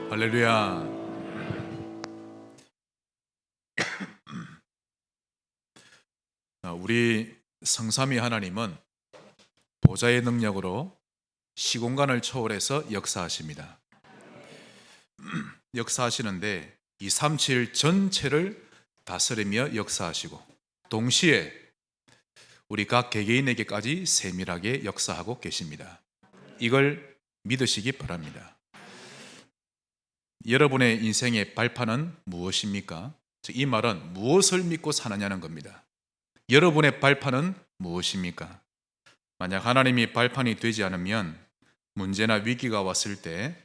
할렐루야. 우리 성삼위 하나님은 보좌의 능력으로 시공간을 초월해서 역사하십니다. 역사하시는데 237 전체를 다스리며 역사하시고 동시에 우리 각 개개인에게까지 세밀하게 역사하고 계십니다. 이걸 믿으시기 바랍니다. 여러분의 인생의 발판은 무엇입니까? 이 말은 무엇을 믿고 사느냐는 겁니다. 여러분의 발판은 무엇입니까? 만약 하나님이 발판이 되지 않으면 문제나 위기가 왔을 때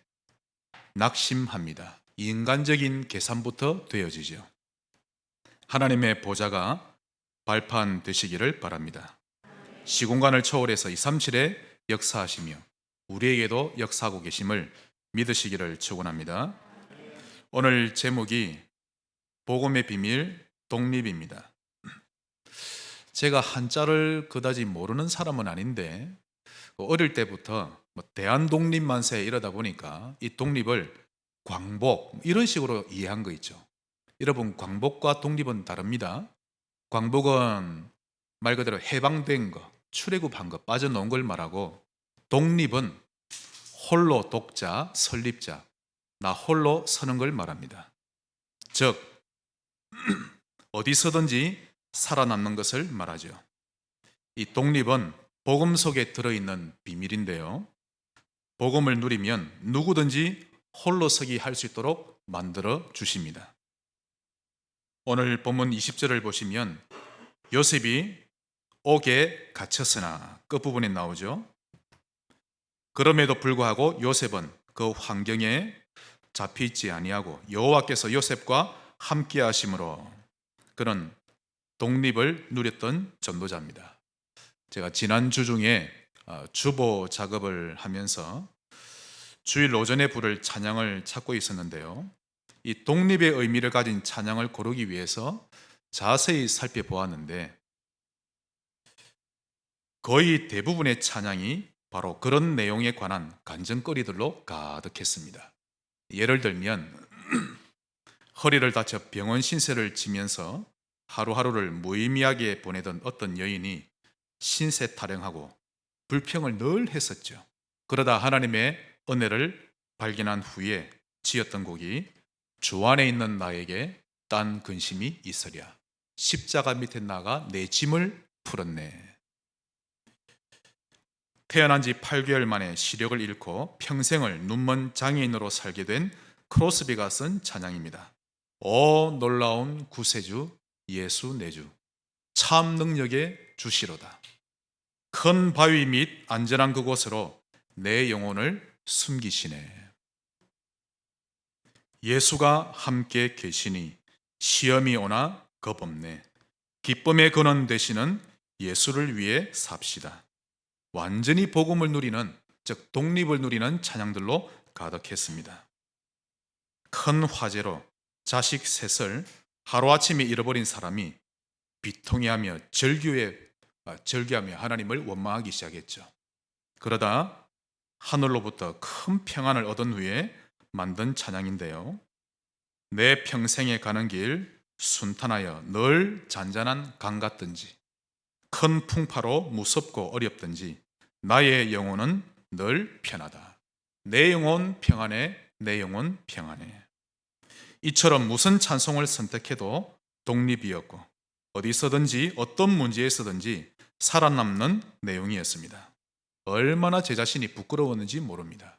낙심합니다. 인간적인 계산부터 되어지죠. 하나님의 보좌가 발판 되시기를 바랍니다. 시공간을 초월해서 237에 역사하시며 우리에게도 역사하고 계심을 믿으시기를 축원합니다. 오늘 제목이 복음의 비밀 독립입니다. 제가 한자를 그다지 모르는 사람은 아닌데 어릴 때부터 대한독립만세 이러다 보니까 이 독립을 광복 이런 식으로 이해한 거 있죠. 여러분, 광복과 독립은 다릅니다. 광복은 말 그대로 해방된 거, 출애굽한 거, 빠져나온 걸 말하고, 독립은 홀로 독자, 설립자, 나 홀로 서는 걸 말합니다. 즉 어디서든지 살아남는 것을 말하죠. 이 독립은 복음 속에 들어있는 비밀인데요, 복음을 누리면 누구든지 홀로 서기 할 수 있도록 만들어 주십니다. 오늘 본문 20절을 보시면 요셉이 옥에 갇혔으나 끝부분에 나오죠. 그럼에도 불구하고 요셉은 그 환경에 잡혀있지 아니하고 여호와께서 요셉과 함께 하심으로 그는 독립을 누렸던 전도자입니다. 제가 지난주 중에 주보 작업을 하면서 주일 오전에 부를 찬양을 찾고 있었는데요, 이 독립의 의미를 가진 찬양을 고르기 위해서 자세히 살펴보았는데 거의 대부분의 찬양이 바로 그런 내용에 관한 간증거리들로 가득했습니다. 예를 들면 허리를 다쳐 병원 신세를 지면서 하루하루를 무의미하게 보내던 어떤 여인이 신세 타령하고 불평을 늘 했었죠. 그러다 하나님의 은혜를 발견한 후에 지었던 곡이 주 안에 있는 나에게 딴 근심이 있으랴, 십자가 밑에 나가 내 짐을 풀었네. 태어난 지 8개월 만에 시력을 잃고 평생을 눈먼 장애인으로 살게 된 크로스비가 쓴 찬양입니다. 오 놀라운 구세주 예수 내주, 참 능력의 주시로다. 큰 바위 및 안전한 그곳으로 내 영혼을 숨기시네. 예수가 함께 계시니 시험이 오나 겁없네. 기쁨의 근원 되시는 예수를 위해 삽시다. 완전히 복음을 누리는, 즉 독립을 누리는 찬양들로 가득했습니다. 큰 화재로 자식 셋을 하루아침에 잃어버린 사람이 비통해하며 절규하며 하나님을 원망하기 시작했죠. 그러다 하늘로부터 큰 평안을 얻은 후에 만든 찬양인데요, 내 평생에 가는 길 순탄하여 늘 잔잔한 강 같든지 큰 풍파로 무섭고 어렵든지 나의 영혼은 늘 편하다. 내 영혼 평안해, 내 영혼 평안해. 이처럼 무슨 찬송을 선택해도 독립이었고 어디서든지 어떤 문제에서든지 살아남는 내용이었습니다. 얼마나 제 자신이 부끄러웠는지 모릅니다.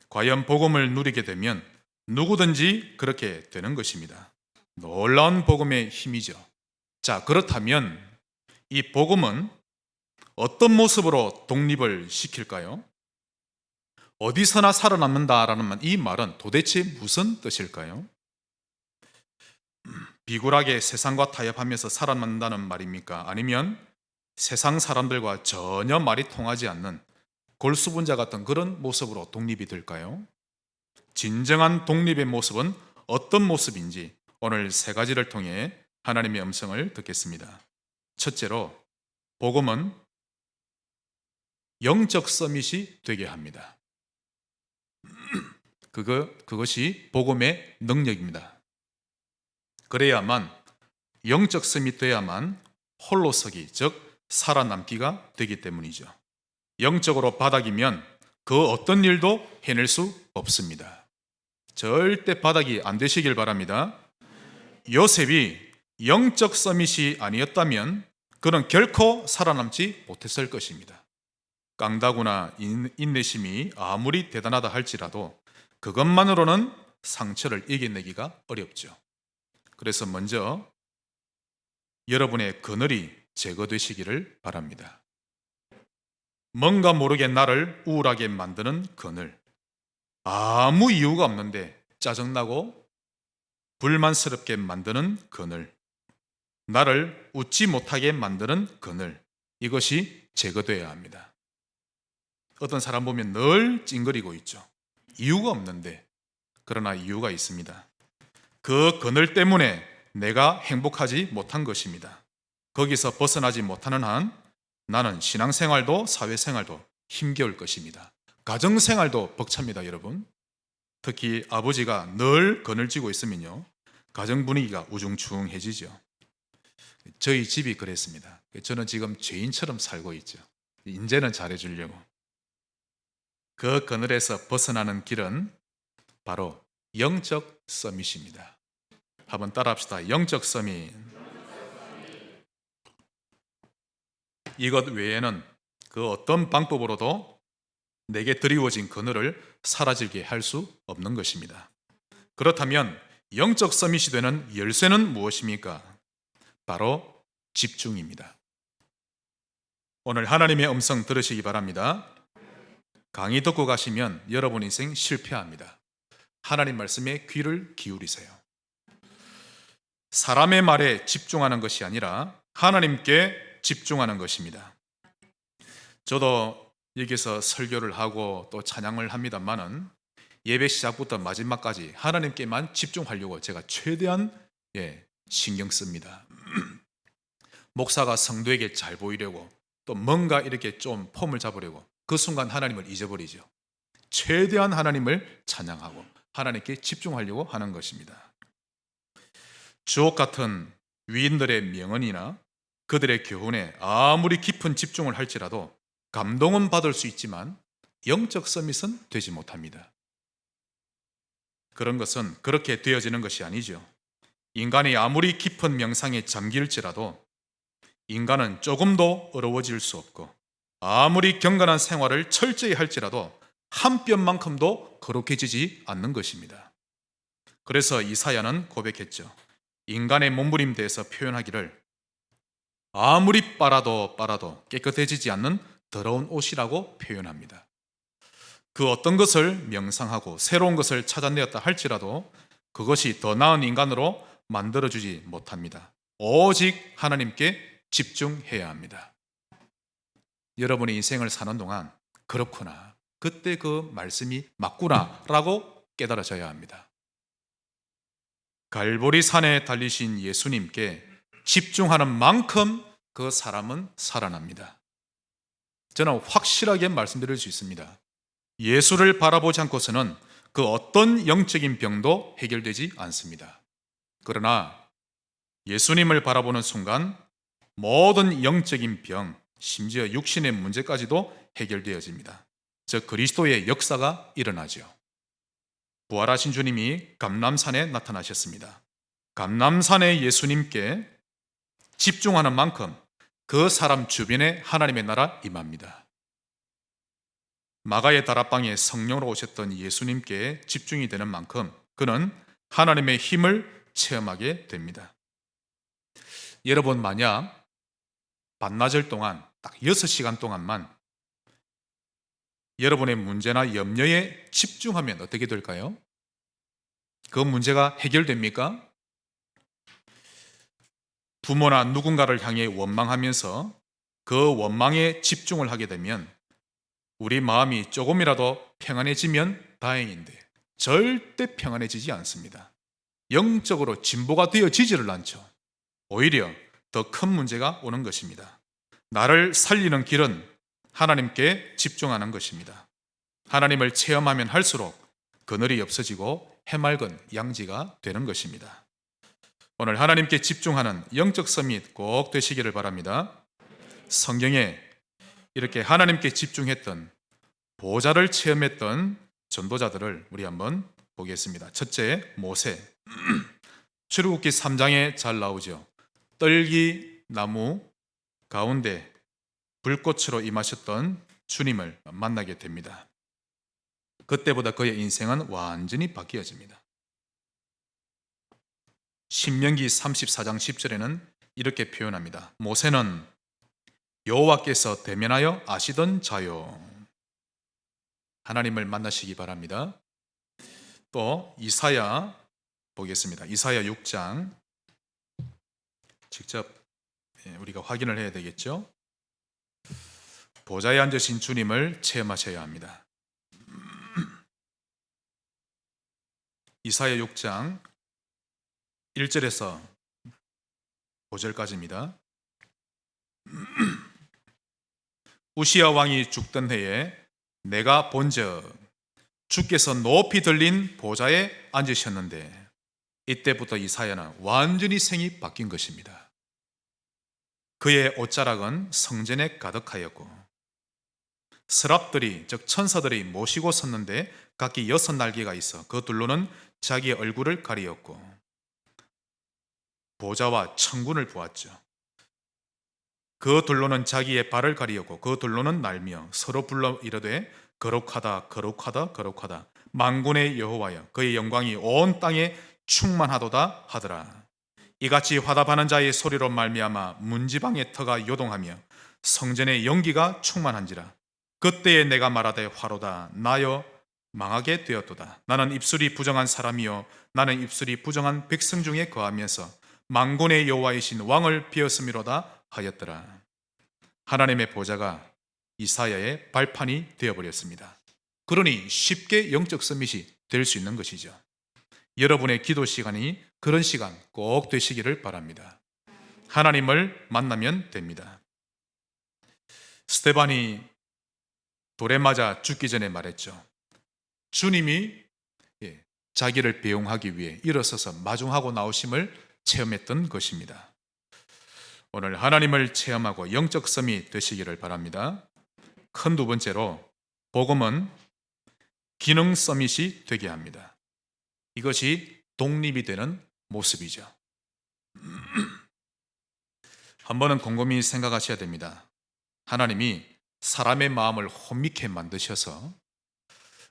과연 복음을 누리게 되면 누구든지 그렇게 되는 것입니다. 놀라운 복음의 힘이죠. 자, 그렇다면 이 복음은 어떤 모습으로 독립을 시킬까요? 어디서나 살아남는다라는 이 말은 도대체 무슨 뜻일까요? 비굴하게 세상과 타협하면서 살아남는다는 말입니까? 아니면 세상 사람들과 전혀 말이 통하지 않는 골수분자 같은 그런 모습으로 독립이 될까요? 진정한 독립의 모습은 어떤 모습인지 오늘 세 가지를 통해 하나님의 음성을 듣겠습니다. 첫째로, 복음은 영적 서밋이 되게 합니다. 그것이 복음의 능력입니다. 그래야만 영적 섬이 돼야만 홀로 서기, 즉 살아남기가 되기 때문이죠. 영적으로 바닥이면 그 어떤 일도 해낼 수 없습니다. 절대 바닥이 안 되시길 바랍니다. 요셉이 영적 서밋이 아니었다면 그는 결코 살아남지 못했을 것입니다. 깡다구나 인내심이 아무리 대단하다 할지라도 그것만으로는 상처를 이겨내기가 어렵죠. 그래서 먼저 여러분의 그늘이 제거되시기를 바랍니다. 뭔가 모르게 나를 우울하게 만드는 그늘, 아무 이유가 없는데 짜증나고 불만스럽게 만드는 그늘, 나를 웃지 못하게 만드는 그늘, 이것이 제거되어야 합니다. 어떤 사람 보면 늘 찡그리고 있죠. 이유가 없는데. 그러나 이유가 있습니다. 그 그늘 때문에 내가 행복하지 못한 것입니다. 거기서 벗어나지 못하는 한 나는 신앙생활도 사회생활도 힘겨울 것입니다. 가정생활도 벅찹니다, 여러분. 특히 아버지가 늘 그늘지고 있으면요, 가정 분위기가 우중충해지죠. 저희 집이 그랬습니다. 저는 지금 죄인처럼 살고 있죠. 이제는 잘해주려고. 그 그늘에서 벗어나는 길은 바로 영적 서밋입니다. 한번 따라합시다. 영적 서밋. 이것 외에는 그 어떤 방법으로도 내게 드리워진 그늘을 사라지게 할 수 없는 것입니다. 그렇다면 영적 서밋이 되는 열쇠는 무엇입니까? 바로 집중입니다. 오늘 하나님의 음성 들으시기 바랍니다. 강의 듣고 가시면 여러분 인생 실패합니다. 하나님 말씀에 귀를 기울이세요. 사람의 말에 집중하는 것이 아니라 하나님께 집중하는 것입니다. 저도 여기서 설교를 하고 또 찬양을 합니다만은 예배 시작부터 마지막까지 하나님께만 집중하려고 제가 최대한 신경 씁니다. 목사가 성도에게 잘 보이려고 또 뭔가 이렇게 좀 폼을 잡으려고 그 순간 하나님을 잊어버리죠. 최대한 하나님을 찬양하고 하나님께 집중하려고 하는 것입니다. 주옥 같은 위인들의 명언이나 그들의 교훈에 아무리 깊은 집중을 할지라도 감동은 받을 수 있지만 영적 서밋은 되지 못합니다. 그런 것은 그렇게 되어지는 것이 아니죠. 인간이 아무리 깊은 명상에 잠길지라도 인간은 조금도 어려워질 수 없고 아무리 경건한 생활을 철저히 할지라도 한 뼘만큼도 거룩해지지 않는 것입니다. 그래서 이사야는 고백했죠. 인간의 몸부림대에서 표현하기를 아무리 빨아도 깨끗해지지 않는 더러운 옷이라고 표현합니다. 그 어떤 것을 명상하고 새로운 것을 찾아내었다 할지라도 그것이 더 나은 인간으로 만들어주지 못합니다. 오직 하나님께 집중해야 합니다. 여러분의 인생을 사는 동안 그렇구나, 그때 그 말씀이 맞구나 라고 깨달아져야 합니다. 갈보리 산에 달리신 예수님께 집중하는 만큼 그 사람은 살아납니다. 저는 확실하게 말씀드릴 수 있습니다. 예수를 바라보지 않고서는 그 어떤 영적인 병도 해결되지 않습니다. 그러나 예수님을 바라보는 순간 모든 영적인 병, 심지어 육신의 문제까지도 해결되어집니다. 즉 그리스도의 역사가 일어나죠. 부활하신 주님이 감람산에 나타나셨습니다. 감람산의 예수님께 집중하는 만큼 그 사람 주변에 하나님의 나라 임합니다. 마가의 다락방에 성령으로 오셨던 예수님께 집중이 되는 만큼 그는 하나님의 힘을 체험하게 됩니다. 여러분 만약 반나절 동안 딱 6시간 동안만 여러분의 문제나 염려에 집중하면 어떻게 될까요? 그 문제가 해결됩니까? 부모나 누군가를 향해 원망하면서 그 원망에 집중을 하게 되면 우리 마음이 조금이라도 평안해지면 다행인데 절대 평안해지지 않습니다. 영적으로 진보가 되어지지를 않죠. 오히려 더 큰 문제가 오는 것입니다. 나를 살리는 길은 하나님께 집중하는 것입니다. 하나님을 체험하면 할수록 그늘이 없어지고 해맑은 양지가 되는 것입니다. 오늘 하나님께 집중하는 영적 서밋 꼭 되시기를 바랍니다. 성경에 이렇게 하나님께 집중했던 보좌를 체험했던 전도자들을 우리 한번 보겠습니다. 첫째, 모세. 출애굽기 3장에 잘 나오죠. 떨기 나무 가운데 불꽃으로 임하셨던 주님을 만나게 됩니다. 그때보다 그의 인생은 완전히 바뀌어집니다. 신명기 34장 10절에는 이렇게 표현합니다. 모세는 여호와께서 대면하여 아시던 자요. 하나님을 만나시기 바랍니다. 또 이사야 보겠습니다. 이사야 6장 직접 우리가 확인을 해야 되겠죠. 보좌에 앉으신 주님을 체험하셔야 합니다. 이사야 6장 1절에서 5절까지입니다. 우시야 왕이 죽던 해에 내가 본즉 주께서 높이 들린 보좌에 앉으셨는데, 이때부터 이사야는 완전히 생이 바뀐 것입니다. 그의 옷자락은 성전에 가득하였고 서랍들이, 즉 천사들이 모시고 섰는데 각기 6날개가 있어 그 둘로는 자기의 얼굴을 가리었고 보좌와 천군을 보았죠. 그 둘로는 자기의 발을 가리었고 그 둘로는 날며 서로 불러 이르되 거룩하다 거룩하다 거룩하다 만군의 여호와여, 그의 영광이 온 땅에 충만하도다 하더라. 이같이 화답하는 자의 소리로 말미암아 문지방의 터가 요동하며 성전의 연기가 충만한지라. 그때에 내가 말하되 화로다 나여 망하게 되었도다. 나는 입술이 부정한 사람이요 나는 입술이 부정한 백성 중에 거하면서 만군의 여호와이신 왕을 비었음이로다 하였더라. 하나님의 보좌가 이사야의 발판이 되어버렸습니다. 그러니 쉽게 영적 서밋이 될 수 있는 것이죠. 여러분의 기도 시간이 그런 시간 꼭 되시기를 바랍니다. 하나님을 만나면 됩니다. 스데반이 돌에 맞아 죽기 전에 말했죠. 주님이 자기를 배웅하기 위해 일어서서 마중하고 나오심을 체험했던 것입니다. 오늘 하나님을 체험하고 영적 섬이 되시기를 바랍니다. 큰 두 번째로, 복음은 기능 서밋이 되게 합니다. 이것이 독립이 되는 모습이죠. 한 번은 곰곰이 생각하셔야 됩니다. 하나님이 사람의 마음을 혼미케 만드셔서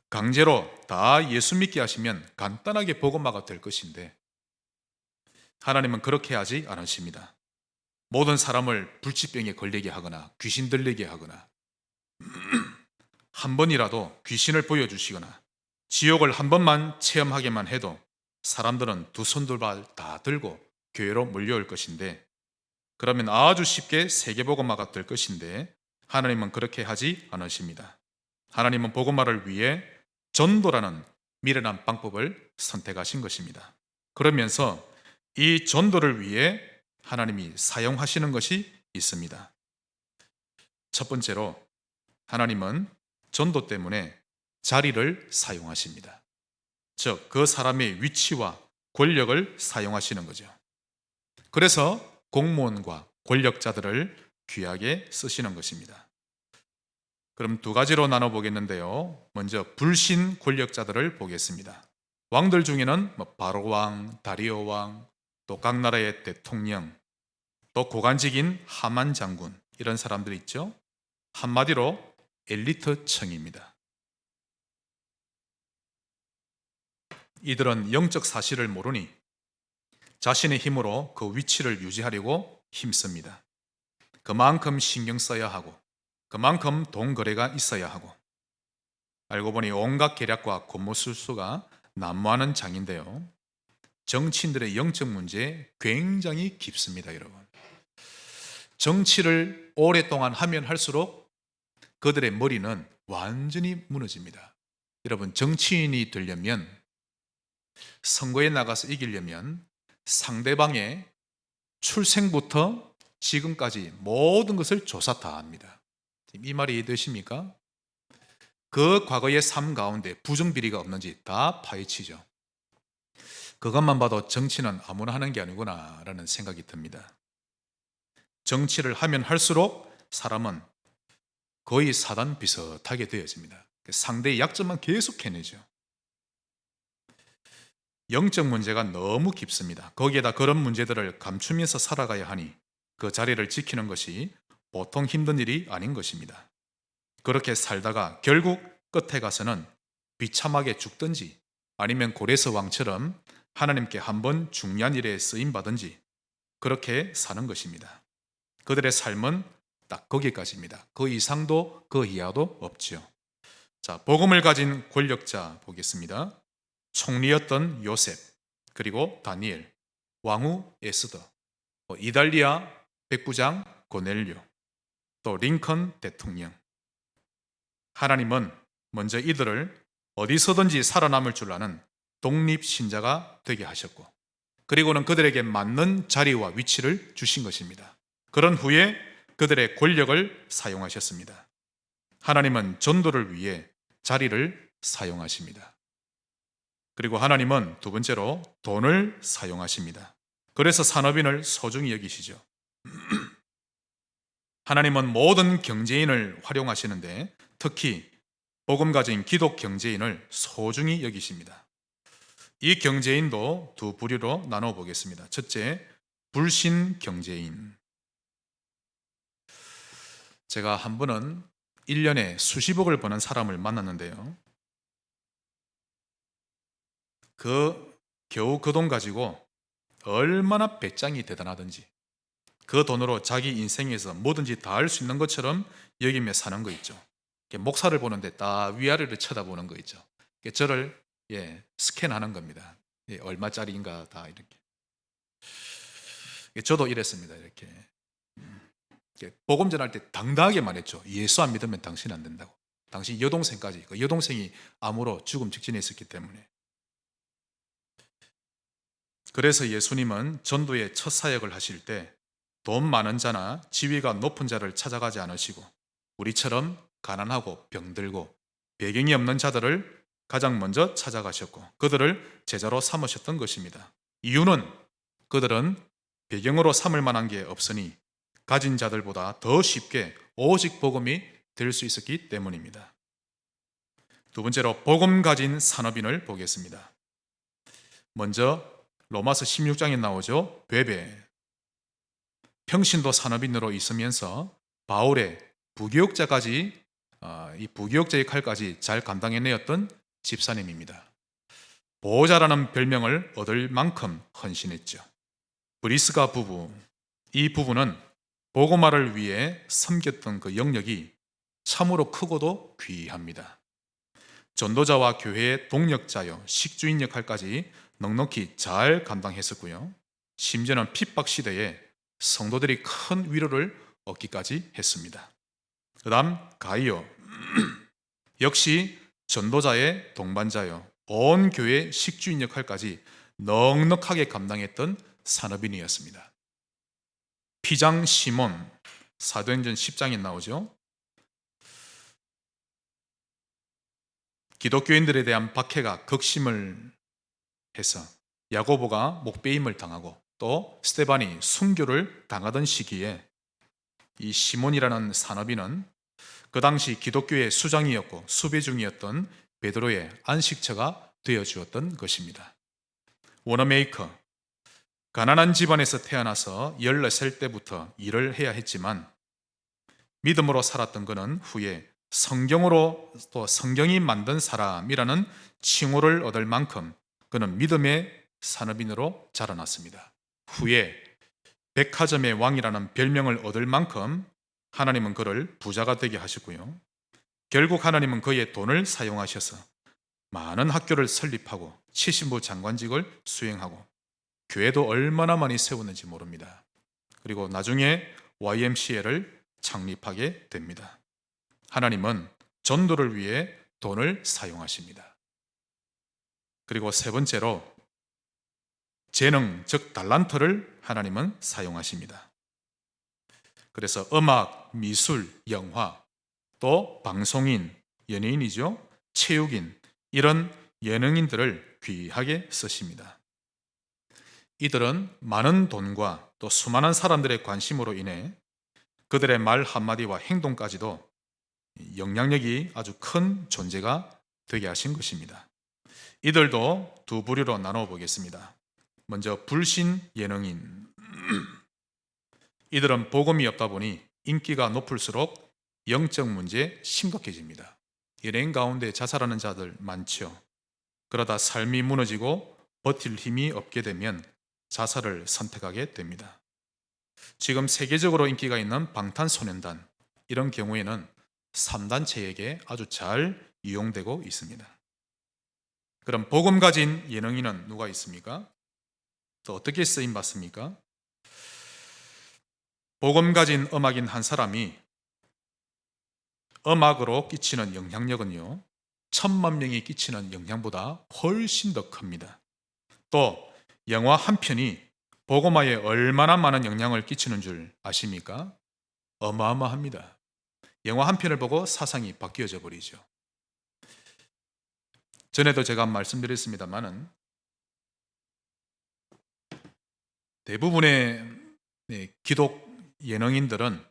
강제로 다 예수 믿게 하시면 간단하게 복음화가 될 것인데, 하나님은 그렇게 하지 않으십니다. 모든 사람을 불치병에 걸리게 하거나 귀신 들리게 하거나 한 번이라도 귀신을 보여주시거나 지옥을 한 번만 체험하게만 해도 사람들은 두 손 두 발 다 들고 교회로 몰려올 것인데, 그러면 아주 쉽게 세계복음화가 될 것인데, 하나님은 그렇게 하지 않으십니다. 하나님은 복음화를 위해 전도라는 미련한 방법을 선택하신 것입니다. 그러면서 이 전도를 위해 하나님이 사용하시는 것이 있습니다. 첫 번째로, 하나님은 전도 때문에 자리를 사용하십니다. 즉, 그 사람의 위치와 권력을 사용하시는 거죠. 그래서 공무원과 권력자들을 귀하게 쓰시는 것입니다. 그럼 두 가지로 나눠보겠는데요. 먼저 불신 권력자들을 보겠습니다. 왕들 중에는 바로왕, 다리오왕, 또 각 나라의 대통령, 또 고관직인 하만 장군, 이런 사람들이 있죠. 한마디로 엘리트층입니다. 이들은 영적 사실을 모르니 자신의 힘으로 그 위치를 유지하려고 힘씁니다. 그만큼 신경 써야 하고 그만큼 돈 거래가 있어야 하고, 알고 보니 온갖 계략과 권모술수가 난무하는 장인데요. 정치인들의 영적 문제 굉장히 깊습니다, 여러분. 정치를 오랫동안 하면 할수록 그들의 머리는 완전히 무너집니다. 여러분, 정치인이 되려면, 선거에 나가서 이기려면 상대방의 출생부터 지금까지 모든 것을 조사 다 합니다. 이 말이 이해되십니까? 그 과거의 삶 가운데 부정비리가 없는지 다 파헤치죠. 그것만 봐도 정치는 아무나 하는 게 아니구나 라는 생각이 듭니다. 정치를 하면 할수록 사람은 거의 사단 비슷하게 되어집니다. 상대의 약점만 계속 해내죠. 영적 문제가 너무 깊습니다. 거기에다 그런 문제들을 감추면서 살아가야 하니 그 자리를 지키는 것이 보통 힘든 일이 아닌 것입니다. 그렇게 살다가 결국 끝에 가서는 비참하게 죽든지 아니면 고레스 왕처럼 하나님께 한번 중요한 일에 쓰임 받든지 그렇게 사는 것입니다. 그들의 삶은 딱 거기까지입니다. 그 이상도 그 이하도 없죠. 자, 복음을 가진 권력자 보겠습니다. 총리였던 요셉, 그리고 다니엘, 왕후 에스더, 이달리아 백부장 고넬료, 또 링컨 대통령. 하나님은 먼저 이들을 어디서든지 살아남을 줄 아는 독립신자가 되게 하셨고, 그리고는 그들에게 맞는 자리와 위치를 주신 것입니다. 그런 후에 그들의 권력을 사용하셨습니다. 하나님은 전도를 위해 자리를 사용하십니다. 그리고 하나님은 두 번째로 돈을 사용하십니다. 그래서 산업인을 소중히 여기시죠. 하나님은 모든 경제인을 활용하시는데 특히 복음 가진 기독 경제인을 소중히 여기십니다. 이 경제인도 두 부류로 나눠 보겠습니다. 첫째, 불신 경제인. 제가 한 번은 1년에 수십억을 버는 사람을 만났는데요. 겨우 그 돈 가지고 얼마나 배짱이 대단하든지 그 돈으로 자기 인생에서 뭐든지 다 할 수 있는 것처럼 여기며 사는 거 있죠. 목사를 보는데 딱 위아래를 쳐다보는 거 있죠. 저를 스캔하는 겁니다. 얼마짜리인가 다 이렇게. 저도 이랬습니다. 이렇게 복음 전할 때 당당하게 말했죠. 예수 안 믿으면 당신 안 된다고. 당신 여동생까지, 그 여동생이 암으로 죽음 직전에 있었기 때문에. 그래서 예수님은 전도의 첫 사역을 하실 때 돈 많은 자나 지위가 높은 자를 찾아가지 않으시고 우리처럼 가난하고 병들고 배경이 없는 자들을 가장 먼저 찾아가셨고 그들을 제자로 삼으셨던 것입니다. 이유는 그들은 배경으로 삼을 만한 게 없으니 가진 자들보다 더 쉽게 오직 복음이 될 수 있었기 때문입니다. 두 번째로 복음 가진 산업인을 보겠습니다. 먼저 로마서 16장에 나오죠. 베베. 평신도 산업인으로 있으면서 바울의 부교역자까지 이 부교역자의 칼까지 잘 감당해내었던 집사님입니다. 보호자라는 별명을 얻을 만큼 헌신했죠. 브리스가 부부, 이 부부는 복음화를 위해 섬겼던 그 영역이 참으로 크고도 귀합니다. 전도자와 교회의 동력자요, 식주인 역할까지 넉넉히 잘 감당했었고요. 심지어는 핍박 시대에 성도들이 큰 위로를 얻기까지 했습니다. 그 다음 가이오 역시 전도자의 동반자요, 온 교회 식주인 역할까지 넉넉하게 감당했던 산업인이었습니다. 피장 시몬, 사도행전 10장에 나오죠. 기독교인들에 대한 박해가 극심을 해서 야고보가 목베임을 당하고 또 스데반이 순교를 당하던 시기에 이 시몬이라는 산업인은 그 당시 기독교의 수장이었고 수배 중이었던 베드로의 안식처가 되어주었던 것입니다. 워너메이커, 가난한 집안에서 태어나서 14살 때부터 일을 해야 했지만 믿음으로 살았던 그는 후에 성경으로 또 성경이 만든 사람이라는 칭호를 얻을 만큼 그는 믿음의 산업인으로 자라났습니다. 후에 백화점의 왕이라는 별명을 얻을 만큼 하나님은 그를 부자가 되게 하셨고요. 결국 하나님은 그의 돈을 사용하셔서 많은 학교를 설립하고 70부 장관직을 수행하고 교회도 얼마나 많이 세웠는지 모릅니다. 그리고 나중에 YMCA를 창립하게 됩니다. 하나님은 전도를 위해 돈을 사용하십니다. 그리고 세 번째로 재능, 즉 달란트를 하나님은 사용하십니다. 그래서 음악, 미술, 영화, 또 방송인, 연예인이죠. 체육인, 이런 예능인들을 귀하게 쓰십니다. 이들은 많은 돈과 또 수많은 사람들의 관심으로 인해 그들의 말 한마디와 행동까지도 영향력이 아주 큰 존재가 되게 하신 것입니다. 이들도 두 부류로 나눠 보겠습니다. 먼저 불신 예능인. 이들은 복음이 없다 보니 인기가 높을수록 영적 문제 심각해집니다. 연예인 가운데 자살하는 자들 많죠. 그러다 삶이 무너지고 버틸 힘이 없게 되면 자살을 선택하게 됩니다. 지금 세계적으로 인기가 있는 방탄소년단, 이런 경우에는 3단체에게 아주 잘 이용되고 있습니다. 그럼 복음 가진 예능인은 누가 있습니까? 또 어떻게 쓰임 받습니까? 복음 가진 음악인 한 사람이 음악으로 끼치는 영향력은요, 1,000만 명이 끼치는 영향보다 훨씬 더 큽니다. 또 영화 한 편이 복음화에 얼마나 많은 영향을 끼치는 줄 아십니까? 어마어마합니다. 영화 한 편을 보고 사상이 바뀌어져 버리죠. 전에도 제가 말씀드렸습니다만은 대부분의 기독 예능인들은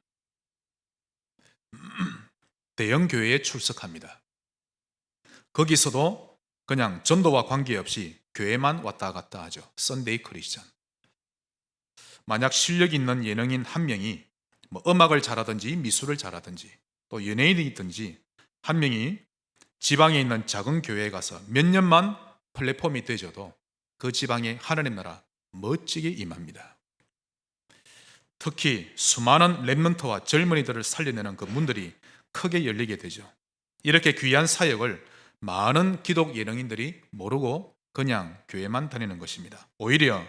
대형 교회에 출석합니다. 거기서도 그냥 전도와 관계없이 교회만 왔다 갔다 하죠. 썬데이 크리스천. 만약 실력 있는 예능인 한 명이 음악을 잘하든지 미술을 잘하든지 또 연예인이든지 한 명이 지방에 있는 작은 교회에 가서 몇 년만 플랫폼이 되져도 그 지방의 하나님 나라 멋지게 임합니다. 특히 수많은 랩런트와 젊은이들을 살려내는 그 문들이 크게 열리게 되죠. 이렇게 귀한 사역을 많은 기독 예능인들이 모르고 그냥 교회만 다니는 것입니다. 오히려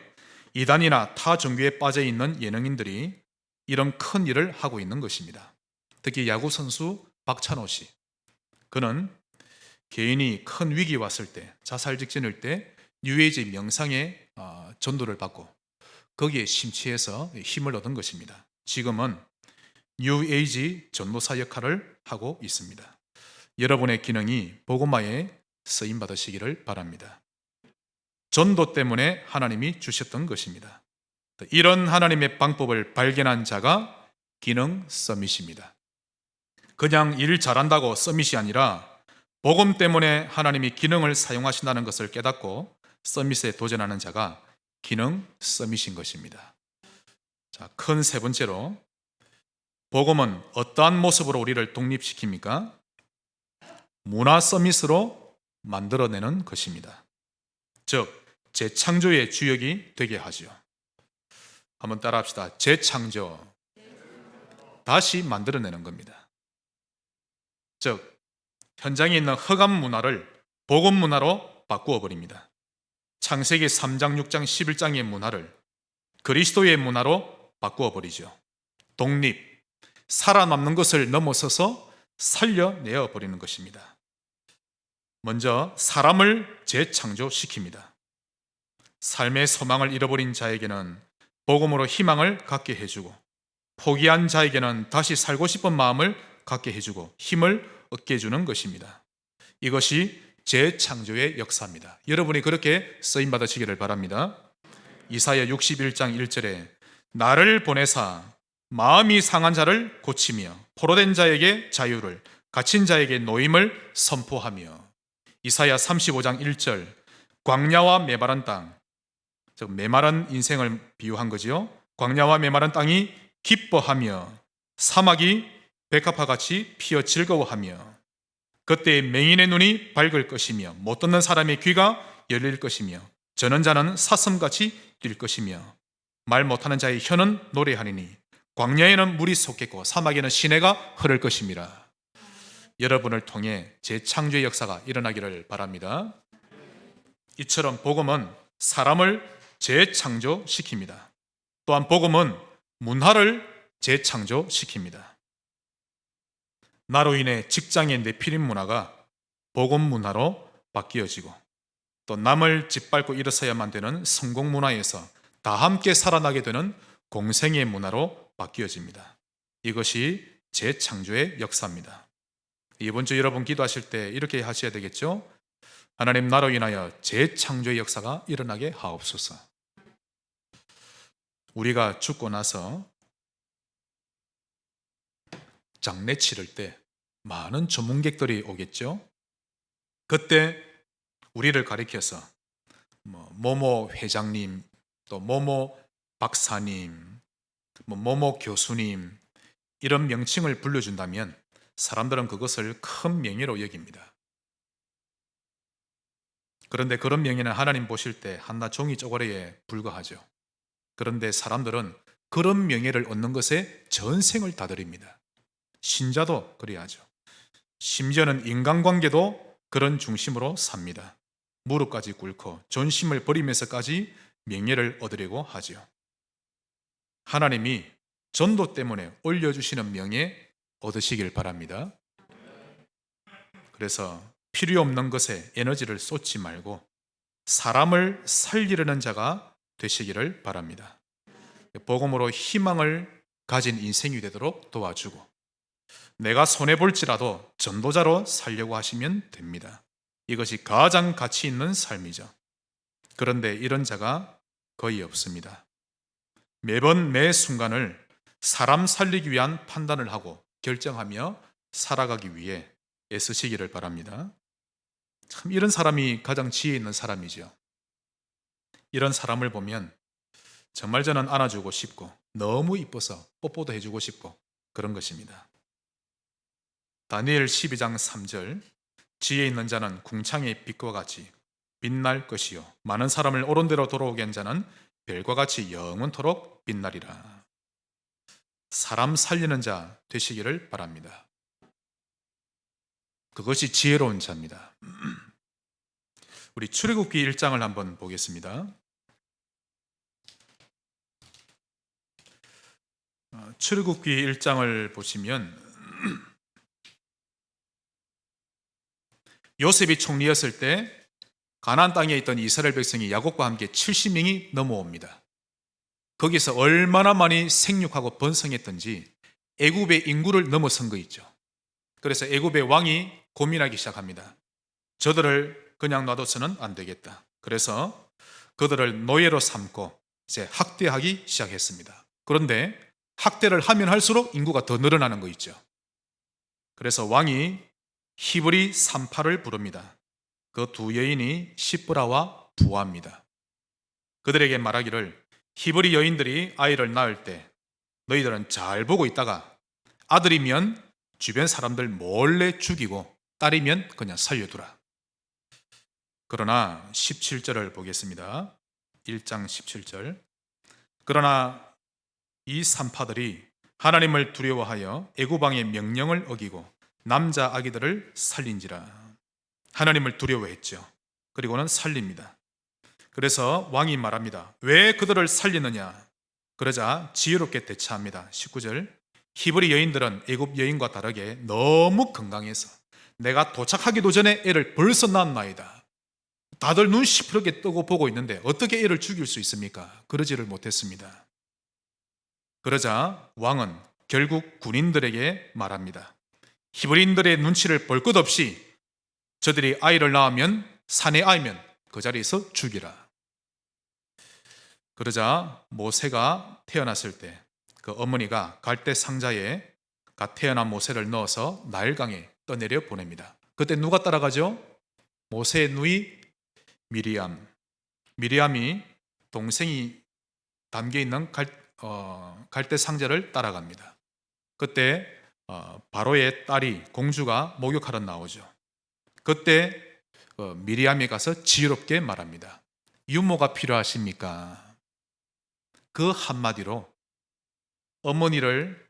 이단이나 타 종교에 빠져 있는 예능인들이 이런 큰 일을 하고 있는 것입니다. 특히 야구 선수 박찬호 씨, 그는 개인이 큰 위기 왔을 때, 자살 직전일 때 뉴에이지 명상의 전도를 받고 거기에 심취해서 힘을 얻은 것입니다. 지금은 뉴에이지 전도사 역할을 하고 있습니다. 여러분의 기능이 복음화에 쓰임 받으시기를 바랍니다. 전도 때문에 하나님이 주셨던 것입니다. 이런 하나님의 방법을 발견한 자가 기능 서밋입니다. 그냥 일 잘한다고 서밋이 아니라 복음 때문에 하나님이 기능을 사용하신다는 것을 깨닫고 서밋에 도전하는 자가 기능 서밋인 것입니다. 자, 큰 세 번째로, 복음은 어떠한 모습으로 우리를 독립시킵니까? 문화 서밋으로 만들어내는 것입니다. 즉, 재창조의 주역이 되게 하죠. 한번 따라합시다. 재창조, 다시 만들어내는 겁니다. 즉, 현장에 있는 흑암 문화를 복음 문화로 바꾸어 버립니다. 창세기 3장, 6장, 11장의 문화를 그리스도의 문화로 바꾸어 버리죠. 독립, 살아남는 것을 넘어서서 살려내어 버리는 것입니다. 먼저 사람을 재창조시킵니다. 삶의 소망을 잃어버린 자에게는 복음으로 희망을 갖게 해주고, 포기한 자에게는 다시 살고 싶은 마음을 갖게 해주고 힘을 얻게 해주는 것입니다. 이것이 재창조의 역사입니다. 여러분이 그렇게 쓰임 받으시기를 바랍니다. 이사야 61장 1절에 나를 보내사 마음이 상한 자를 고치며 포로된 자에게 자유를, 갇힌 자에게 노임을 선포하며, 이사야 35장 1절 광야와 메마른 땅, 즉 메마른 인생을 비유한 거지요. 광야와 메마른 땅이 기뻐하며 사막이 백합화같이 피어 즐거워하며, 그때 맹인의 눈이 밝을 것이며 못 듣는 사람의 귀가 열릴 것이며 저는 자는 사슴같이 뛸 것이며 말 못하는 자의 혀는 노래하리니 광야에는 물이 솟겠고 사막에는 시내가 흐를 것입니다. 여러분을 통해 재창조의 역사가 일어나기를 바랍니다. 이처럼 복음은 사람을 재창조시킵니다. 또한 복음은 문화를 재창조시킵니다. 나로 인해 직장의 내피림 문화가 복음 문화로 바뀌어지고, 또 남을 짓밟고 일어서야만 되는 성공 문화에서 다 함께 살아나게 되는 공생의 문화로 바뀌어집니다. 이것이 재창조의 역사입니다. 이번 주 여러분 기도하실 때 이렇게 하셔야 되겠죠? 하나님, 나로 인하여 재창조의 역사가 일어나게 하옵소서. 우리가 죽고 나서 장례 치를 때 많은 전문객들이 오겠죠? 그때 우리를 가리켜서 뭐모 회장님, 또 뭐모 박사님, 뭐모 교수님, 이런 명칭을 불러준다면 사람들은 그것을 큰 명예로 여깁니다. 그런데 그런 명예는 하나님 보실 때 한낱 종이 쪼가리에 불과하죠. 그런데 사람들은 그런 명예를 얻는 것에 전생을 다드립니다. 신자도 그래야죠. 심지어는 인간관계도 그런 중심으로 삽니다. 무릎까지 꿇고 존심을 버리면서까지 명예를 얻으려고 하죠. 하나님이 전도 때문에 올려주시는 명예 얻으시길 바랍니다. 그래서 필요 없는 것에 에너지를 쏟지 말고 사람을 살리려는 자가 되시기를 바랍니다. 복음으로 희망을 가진 인생이 되도록 도와주고, 내가 손해볼지라도 전도자로 살려고 하시면 됩니다. 이것이 가장 가치 있는 삶이죠. 그런데 이런 자가 거의 없습니다. 매번 매 순간을 사람 살리기 위한 판단을 하고 결정하며 살아가기 위해 애쓰시기를 바랍니다. 참, 이런 사람이 가장 지혜 있는 사람이죠. 이런 사람을 보면 정말 저는 안아주고 싶고 너무 이뻐서 뽀뽀도 해주고 싶고 그런 것입니다. 다니엘 12장 3절, 지혜 있는 자는 궁창의 빛과 같이 빛날 것이요 많은 사람을 옳은 대로 돌아오게 한 자는 별과 같이 영원토록 빛나리라. 사람 살리는 자 되시기를 바랍니다. 그것이 지혜로운 자입니다. 우리 출애굽기 1장을 한번 보겠습니다. 출애굽기 1장을 보시면 요셉이 총리였을 때 가나안 땅에 있던 이스라엘 백성이 야곱과 함께 70명이 넘어옵니다. 거기서 얼마나 많이 생육하고 번성했던지 애굽의 인구를 넘어선 거 있죠. 그래서 애굽의 왕이 고민하기 시작합니다. 저들을 그냥 놔둬서는 안 되겠다. 그래서 그들을 노예로 삼고 이제 학대하기 시작했습니다. 그런데 학대를 하면 할수록 인구가 더 늘어나는 거 있죠. 그래서 왕이 히브리 산파를 부릅니다. 그 두 여인이 시브라와 부아입니다. 그들에게 말하기를, 히브리 여인들이 아이를 낳을 때 너희들은 잘 보고 있다가 아들이면 주변 사람들 몰래 죽이고 딸이면 그냥 살려두라. 그러나 17절을 보겠습니다. 1장 17절. 그러나 이 산파들이 하나님을 두려워하여 애굽 왕의 명령을 어기고 남자 아기들을 살린지라. 하나님을 두려워했죠. 그리고는 살립니다. 그래서 왕이 말합니다. 왜 그들을 살리느냐? 그러자 지혜롭게 대처합니다. 19절. 히브리 여인들은 애굽 여인과 다르게 너무 건강해서 내가 도착하기도 전에 애를 벌써 낳았나이다. 다들 눈 시퍼렇게 뜨고 보고 있는데 어떻게 애를 죽일 수 있습니까? 그러지를 못했습니다. 그러자 왕은 결국 군인들에게 말합니다. 히브리인들의 눈치를 볼 것 없이 저들이 아이를 낳으면, 사내 아이면 그 자리에서 죽이라. 그러자 모세가 태어났을 때 그 어머니가 갈대 상자에 갓 태어난 모세를 넣어서 나일강에 떠내려 보냅니다. 그때 누가 따라가죠? 모세의 누이 미리암. 미리암이 동생이 담겨있는 갈대 상자를 따라갑니다. 그때 바로의 딸이, 공주가 목욕하러 나오죠. 그때 미리암이 가서 지혜롭게 말합니다. 유모가 필요하십니까? 그 한마디로 어머니를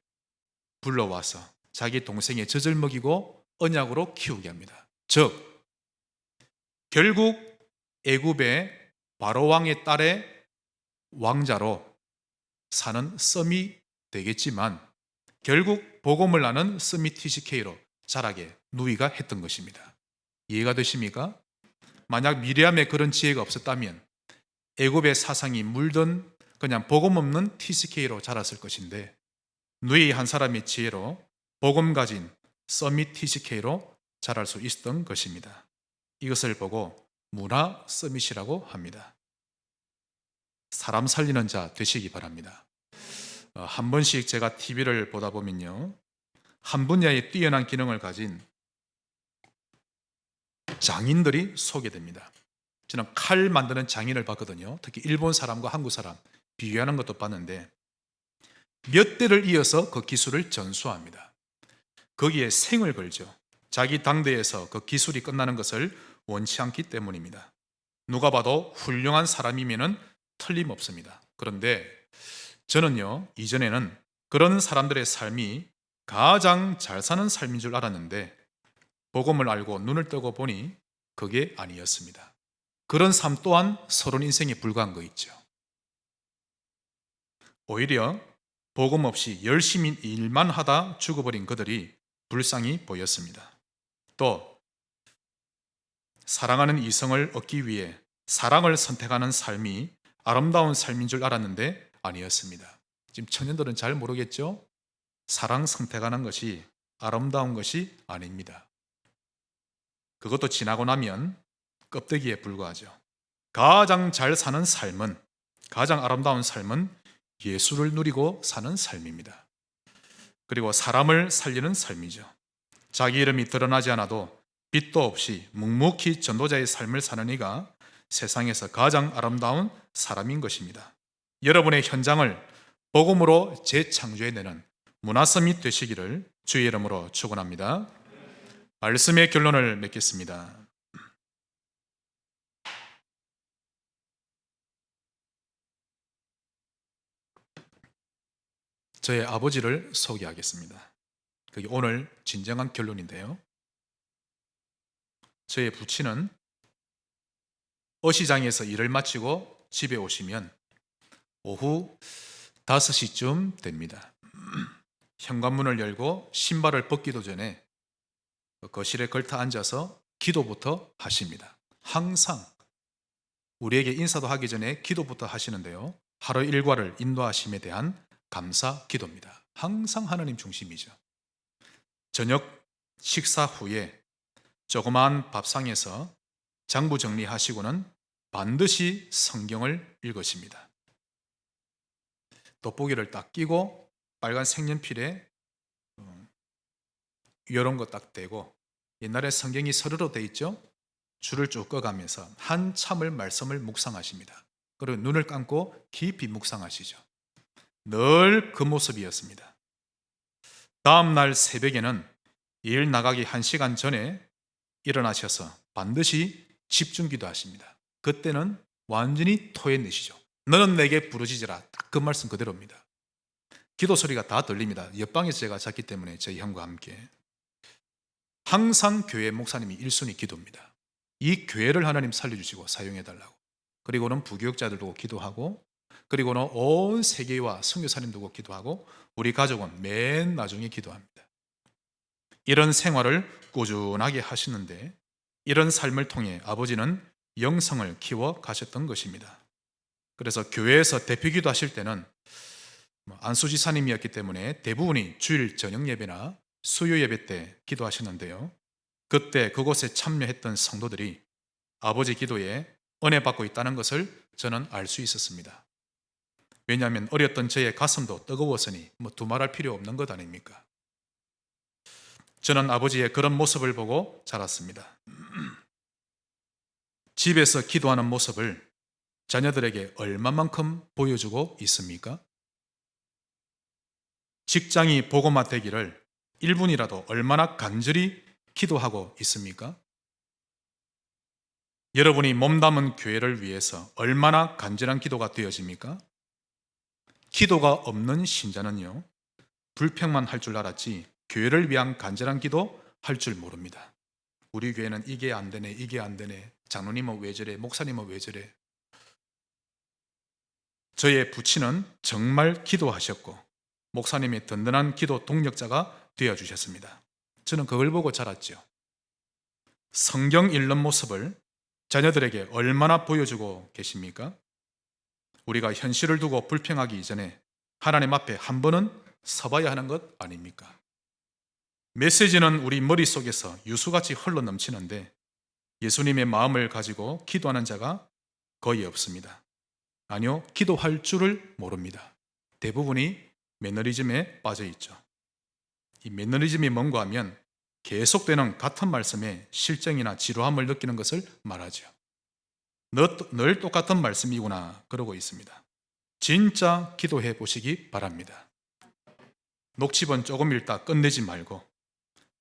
불러와서 자기 동생의 젖을 먹이고 언약으로 키우게 합니다. 즉 결국 애굽의 바로 왕의 딸의 왕자로 사는 썸이 되겠지만 결국 복음을 아는 스미 TCK로 자라게 누이가 했던 것입니다. 이해가 되십니까? 만약 미리암의 그런 지혜가 없었다면 애굽의 사상이 물든 그냥 복음 없는 TCK로 자랐을 것인데, 누이 한 사람의 지혜로 복음 가진 서밋 TCK로 자랄 수 있었던 것입니다. 이것을 보고 문화 서밋이라고 합니다. 사람 살리는 자 되시기 바랍니다. 한 번씩 제가 TV를 보다 보면요, 한 분야에 뛰어난 기능을 가진 장인들이 소개됩니다. 저는 칼 만드는 장인을 봤거든요. 특히 일본 사람과 한국 사람 비교하는 것도 봤는데 몇 대를 이어서 그 기술을 전수합니다. 거기에 생을 걸죠. 자기 당대에서 그 기술이 끝나는 것을 원치 않기 때문입니다. 누가 봐도 훌륭한 사람이면은 틀림없습니다. 그런데 저는요, 이전에는 그런 사람들의 삶이 가장 잘 사는 삶인 줄 알았는데 복음을 알고 눈을 뜨고 보니 그게 아니었습니다. 그런 삶 또한 서론 인생에 불과한 거 있죠. 오히려 복음 없이 열심히 일만 하다 죽어버린 그들이 불쌍히 보였습니다. 또 사랑하는 이성을 얻기 위해 사랑을 선택하는 삶이 아름다운 삶인 줄 알았는데 아니었습니다. 지금 청년들은 잘 모르겠죠? 사랑 선택하는 것이 아름다운 것이 아닙니다. 그것도 지나고 나면 껍데기에 불과하죠. 가장 잘 사는 삶은, 가장 아름다운 삶은 예수를 누리고 사는 삶입니다. 그리고 사람을 살리는 삶이죠. 자기 이름이 드러나지 않아도 빛도 없이 묵묵히 전도자의 삶을 사는 이가 세상에서 가장 아름다운 사람인 것입니다. 여러분의 현장을 복음으로 재창조해내는 문화섬이 되시기를 주의 이름으로 축원합니다. 말씀의 결론을 맺겠습니다. 저의 아버지를 소개하겠습니다. 그게 오늘 진정한 결론인데요. 저의 부친은 어시장에서 일을 마치고 집에 오시면 오후 5시쯤 됩니다. 현관문을 열고 신발을 벗기도 전에 거실에 걸터 앉아서 기도부터 하십니다. 항상 우리에게 인사도 하기 전에 기도부터 하시는데요. 하루 일과를 인도하심에 대한 감사 기도입니다. 항상 하나님 중심이죠. 저녁 식사 후에 조그마한 밥상에서 장부 정리하시고는 반드시 성경을 읽으십니다. 돋보기를 딱 끼고 빨간 색연필에 이런 거 딱 대고, 옛날에 성경이 서류로 돼 있죠? 줄을 쭉 꺼가면서 한참을 말씀을 묵상하십니다. 그리고 눈을 감고 깊이 묵상하시죠. 늘 그 모습이었습니다. 다음 날 새벽에는 일 나가기 1시간 전에 일어나셔서 반드시 집중기도 하십니다. 그때는 완전히 토해내시죠. 너는 내게 부르짖으라. 딱 그 말씀 그대로입니다. 기도 소리가 다 들립니다. 옆방에서 제가 잤기 때문에 저희 형과 함께. 항상 교회 목사님이 1순위 기도입니다. 이 교회를 하나님 살려주시고 사용해달라고. 그리고는 부교육자들 두고 기도하고, 그리고는 온 세계와 선교사님 두고 기도하고, 우리 가족은 맨 나중에 기도합니다. 이런 생활을 꾸준하게 하시는데, 이런 삶을 통해 아버지는 영성을 키워 가셨던 것입니다. 그래서 교회에서 대표기도 하실 때는 안수지사님이었기 때문에 대부분이 주일 저녁 예배나 수요 예배 때 기도하셨는데요. 그때 그곳에 참여했던 성도들이 아버지 기도에 은혜 받고 있다는 것을 저는 알 수 있었습니다. 왜냐하면 어렸던 저의 가슴도 뜨거웠으니 두말할 필요 없는 것 아닙니까? 저는 아버지의 그런 모습을 보고 자랐습니다. 집에서 기도하는 모습을 자녀들에게 얼마만큼 보여주고 있습니까? 직장이 복음화 되기를 1분이라도 얼마나 간절히 기도하고 있습니까? 여러분이 몸담은 교회를 위해서 얼마나 간절한 기도가 되어집니까? 기도가 없는 신자는요, 불평만 할 줄 알았지 교회를 위한 간절한 기도 할 줄 모릅니다. 우리 교회는 이게 안 되네, 이게 안 되네, 장로님은 왜 저래, 목사님은 왜 저래. 저의 부친은 정말 기도하셨고 목사님의 든든한 기도 동력자가 되어주셨습니다. 저는 그걸 보고 자랐죠. 성경 읽는 모습을 자녀들에게 얼마나 보여주고 계십니까? 우리가 현실을 두고 불평하기 이전에 하나님 앞에 한 번은 서봐야 하는 것 아닙니까? 메시지는 우리 머릿속에서 유수같이 흘러넘치는데 예수님의 마음을 가지고 기도하는 자가 거의 없습니다. 아니요, 기도할 줄을 모릅니다. 대부분이 매너리즘에 빠져 있죠. 이 매너리즘이 뭔가 하면 계속되는 같은 말씀에 실정이나 지루함을 느끼는 것을 말하죠. 늘 똑같은 말씀이구나 그러고 있습니다. 진짜 기도해 보시기 바랍니다. 녹취본 조금 읽다 끝내지 말고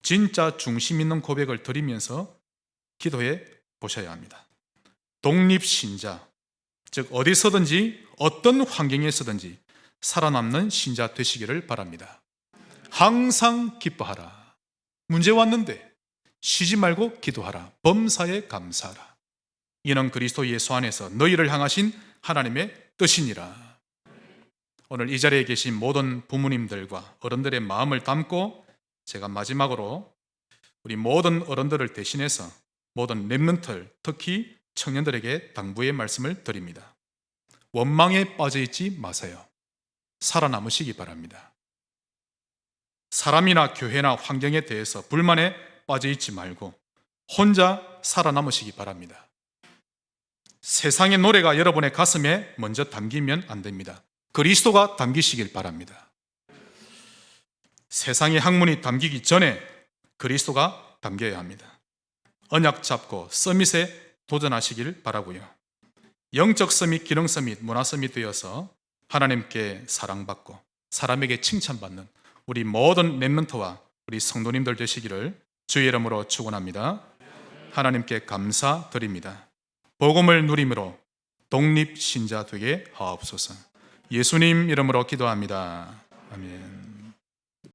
진짜 중심 있는 고백을 드리면서 기도해 보셔야 합니다. 독립신자, 즉 어디서든지 어떤 환경에서든지 살아남는 신자 되시기를 바랍니다. 항상 기뻐하라. 문제 왔는데 쉬지 말고 기도하라. 범사에 감사하라. 이는 그리스도 예수 안에서 너희를 향하신 하나님의 뜻이니라. 오늘 이 자리에 계신 모든 부모님들과 어른들의 마음을 담고 제가 마지막으로 우리 모든 어른들을 대신해서 모든 렘넌트, 특히 청년들에게 당부의 말씀을 드립니다. 원망에 빠져 있지 마세요. 살아남으시기 바랍니다. 사람이나 교회나 환경에 대해서 불만에 빠져 있지 말고 혼자 살아남으시기 바랍니다. 세상의 노래가 여러분의 가슴에 먼저 담기면 안 됩니다. 그리스도가 담기시길 바랍니다. 세상의 학문이 담기기 전에 그리스도가 담겨야 합니다. 언약 잡고 서밋에 도전하시길 바라고요. 영적 서밋, 기능 서밋, 문화 서밋 되어서 하나님께 사랑받고 사람에게 칭찬받는 우리 모든 렘넌트와 우리 성도님들 되시기를 주의 이름으로 축원합니다. 하나님께 감사드립니다. 복음을 누림으로 독립신자 되게 하옵소서. 예수님 이름으로 기도합니다. 아멘.